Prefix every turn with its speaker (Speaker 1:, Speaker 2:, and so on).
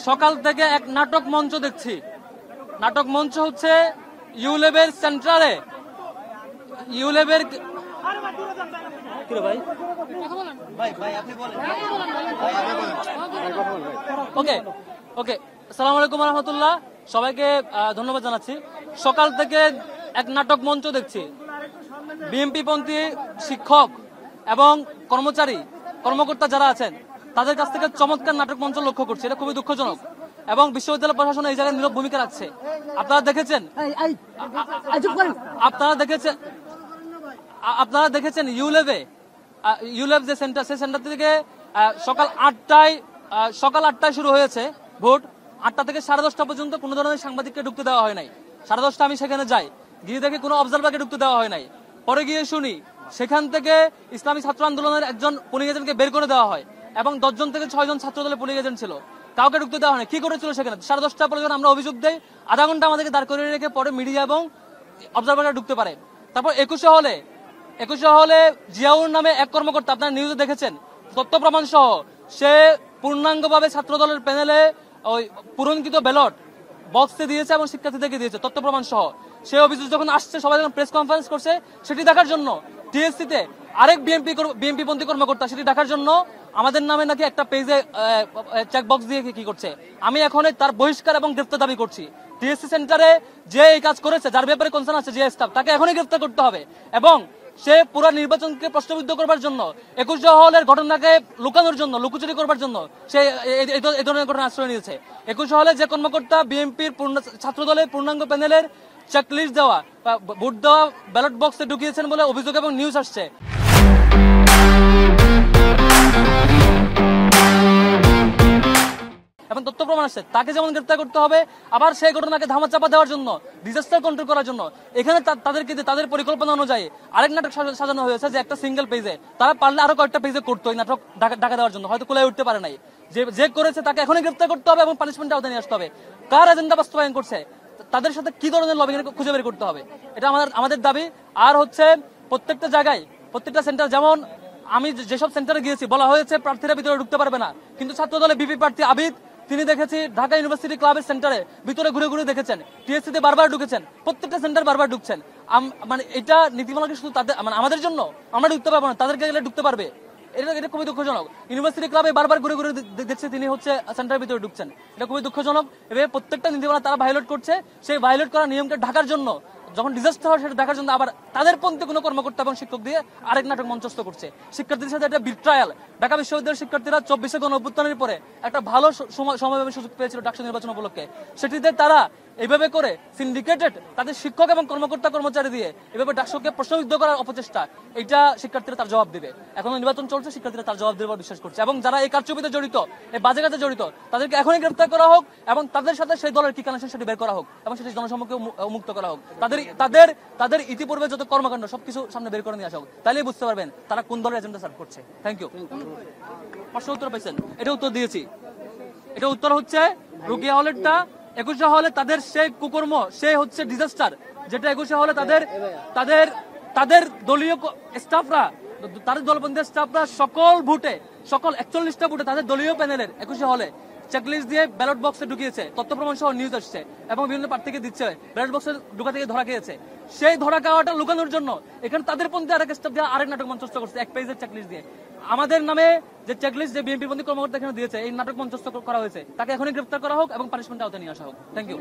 Speaker 1: সকাল থেকে এক নাটক মঞ্চ দেখছি। নাটক মঞ্চ হচ্ছে ইউলেবের সেন্ট্রালে, ইউলেবের আসসালামু আলাইকুম রহমতুল্লাহ, সবাইকে ধন্যবাদ জানাচ্ছি। সকাল থেকে এক নাটক মঞ্চ দেখছি। বিএনপি পন্থী শিক্ষক এবং কর্মকর্তা যারা আছেন তাদের কাছ থেকে চমৎকার নাটক মঞ্চ লক্ষ্য করছি। এটা খুবই দুঃখজনক এবং বিশ্ববিদ্যালয় প্রশাসন এই জায়গায় নীরব ভূমিকা রাখছে। আপনারা দেখেছেন ইউলেব যে সেন্টার, সেই সেন্টার থেকে সকাল 8টায় শুরু হয়েছে ভোট। 8টা থেকে 10:30 পর্যন্ত কোনো ধরনের সাংবাদিককে ঢুকতে দেওয়া হয় নাই। 10:30 আমি সেখানে যাই, গিয়ে দেখি কোনো অবজারভারকে ঢুকতে দেওয়া হয় নাই। পরে গিয়ে শুনি সেখান থেকে ইসলামী ছাত্র আন্দোলনের একজন পুলিশ এজেন্টকে বের করে দেওয়া হয় এবং 10 জন থেকে 6 জন ছাত্র দলের পুলিশ এজেন্ট ছিল, কাউকে ঢুকতে দেওয়া হয়। কি করেছিল সেখানে? 10:30 পরে যখন আমরা অভিযোগ দেই, আধা ঘন্টা আমাদেরকে দাঁড় করিয়ে রেখে পরে মিডিয়া এবং অবজারভাররা ঢুকতে পারে। তারপর 21 হলে জিয়াউর নামে এক কর্মকর্তা, আপনারা নিউজে দেখেছেন, তথ্য প্রমাণ সহ সে পূর্ণাঙ্গভাবে ছাত্র দলের প্যানেলে ওই পূরণকৃত ব্যালট বক্সে দিয়েছে এবং শিক্ষার্থীদেরকে দিয়েছে তথ্য প্রমাণ সহ। সে অভিযোগ যখন আসছে, সবাই যখন প্রেস কনফারেন্স করছে, সেটি দেখার জন্য টিএসসিতে আরেক বিএনপি পন্থী কর্মকর্তা সেটি দেখার জন্য আমাদের নামে নাকি একটা পেজে চেকবক্স দিয়ে কি করছে। আমি এখন তার বহিষ্কার এবং গ্রেফতার দাবি করছি। টিএসসি সেন্টারে যে এই কাজ করেছে, যার ব্যাপারে কনসার্ন আছে, যে স্টাফ, তাকে এখনই গ্রেফতার করতে হবে এবং সে পুরো নির্বাচনকে প্রশ্নবিদ্ধ করবার জন্য, 21 হলের ঘটনাকে লুকানোর জন্য, লুকোচুরি করবার জন্য সে এই ধরনের ঘটনা আশ্রয় নিয়েছে। 21 হলে যে কর্মকর্তা বিএনপির ছাত্র দলের পূর্ণাঙ্গ প্যানেলের চেকলিস্ট দেওয়া, ভোট দেওয়া ব্যালট বক্সে ঢুকিয়েছেন বলে অভিযোগ এবং নিউজ আসছে। এবং তথ্য প্রমাণ আসছে, তাকে যেমন গ্রেফতার করতে হবে, আবার সেই ঘটনাকে ধামাচাপা দেওয়ার জন্য, ডিজাস্টার কন্ট্রোল করার জন্য এখানে তাদেরকে তাদের পরিকল্পনা অনুযায়ী আরেক নাটক সাজানো হয়েছে, যে একটা সিঙ্গেল পেজে, তারা পারলে আরো কয়েকটা পেজে করতো এই নাটক ঢাকা দেওয়ার জন্য, হয়তো কোলায় উঠতে পারে নাই। যে করেছে তাকে এখনই গ্রেফতার করতে হবে এবং পানিশমেন্ট আওতায় নিয়ে আসতে হবে। কার এজেন্ডা বাস্তবায়ন করছে, তাদের সাথে কি ধরনের লবিং খুঁজে বের করতে হবে, এটা আমাদের দাবি। আর হচ্ছে প্রত্যেকটা জায়গায়, প্রত্যেকটা সেন্টার, যেমন আমি যেসব সেন্টারে গিয়েছি বলা হয়েছে প্রার্থীরা ভিতরে ঢুকতে পারবে না, কিন্তু ছাত্র দলের বিপি প্রার্থী আবিদ, তিনি দেখেছি ঢাকা ইউনিভার্সিটি ক্লাবের সেন্টারে ভিতরে ঘুরে ঘুরে দেখেছেন, টিএসসিতে বারবার ঢুকেছেন, প্রত্যেকটা সেন্টার বারবার ঢুকছেন। মানে এটা নীতিমালা কি শুধু তাদের, মানে আমাদের জন্য? আমরা ঢুকতে পারবো না, তাদেরকে গেলে ঢুকতে পারবে? এটা খুবই দুঃখজনক। ইউনিভার্সিটি ক্লাবে বারবার ঘুরে ঘুরে দেখছে তিনি হচ্ছে সেন্টারের ভিতরে ঢুকছেন, এটা খুবই দুঃখজনক। এভাবে প্রত্যেকটা নীতিমালা তারা ভায়োলেট করছে। সেই ভায়োলেট করা নিয়মকে ঢাকার জন্য, যখন ডিজাস্টার হয় সেটা দেখার জন্য আবার তাদের পন্থী কোনো কর্মকর্তা এবং শিক্ষক দিয়ে আরেক নাটক মঞ্চস্থ করছে। শিক্ষার্থীদের সাথে একটা বিট্রায়াল। ঢাকা বিশ্ববিদ্যালয়ের শিক্ষার্থীরা 24 গণঅভ্যুত্থানের পরে একটা ভালো সময় সুযোগ পেয়েছিল ডাকসু নির্বাচন উপলক্ষে, সেটিতে তারা এইভাবে করে সিন্ডিকেটেড তাদের শিক্ষক এবং কর্মকর্তা কর্মচারী দিয়ে এভাবে ডাকসুকে প্রশ্নবিদ্ধ করার অপচেষ্টা, এটা শিক্ষার্থীরা তার জবাব দেবে। এখন নির্বাচন চলছে, শিক্ষার্থীরা তার জবাব দেবে বিশ্বাস করছে। এবং যারা এই কারচুপিতে জড়িত, এই বাজে কাজে জড়িত, তাদেরকে এখনই গ্রেফতার করা হোক এবং তাদের সাথে সেই দলের কি কানেকশন সেটি বের করা হোক এবং সেটি জনসম্মুখে মুক্ত করা হোক। তাদের ইতিপূর্বে যত কর্মকাণ্ড সবকিছু সামনে বের করে নিয়ে আসা হোক, তাহলেই বুঝতে পারবেন তারা কোন দলের এজেন্ডা সার্ভ করছে। Thank you. প্রশ্ন উত্তর পাইছেন, এটা উত্তর দিয়েছি। এটা উত্তর হচ্ছে রুকিয়া হলেরটা, 21 হলে তাদের সেই কুকর্ম, সেই হচ্ছে ডিজাস্টার, যেটা 21 হলে তাদের দলীয় স্টাফরা, তাদের দলবন্ধী স্টাফরা সকল 41টা ভোটে তাদের দলীয় প্যানেলের 21 হলে চেকলিস্ট দিয়ে ব্যালট বক্সে ঢুকিয়েছে, তথ্য প্রমাণ সহ নিউজ আসছে এবং বিভিন্ন প্রার্থীকে দিচ্ছে, ব্যালট বক্সে ঢুকা থেকে ধরা খেয়েছে। সেই ধরা খাওয়াটা লুকানোর জন্য এখানে তাদের পন্থী আরেক স্টাফ দিয়ে আরেক নাটক মঞ্চস্থ করছে, এক পেজের চেকলিস্ট দিয়ে। আমাদের নামে যে চেকলিস্ট, যে বিএনপি পন্থী কর্মকর্তা এখানে দিয়েছে, এই নাটক মঞ্চস্থ করা হয়েছে, তাকে এখনই গ্রেফতার করা হোক এবং পানিশমেন্ট আওতায় নিয়ে আসা হোক। Thank you.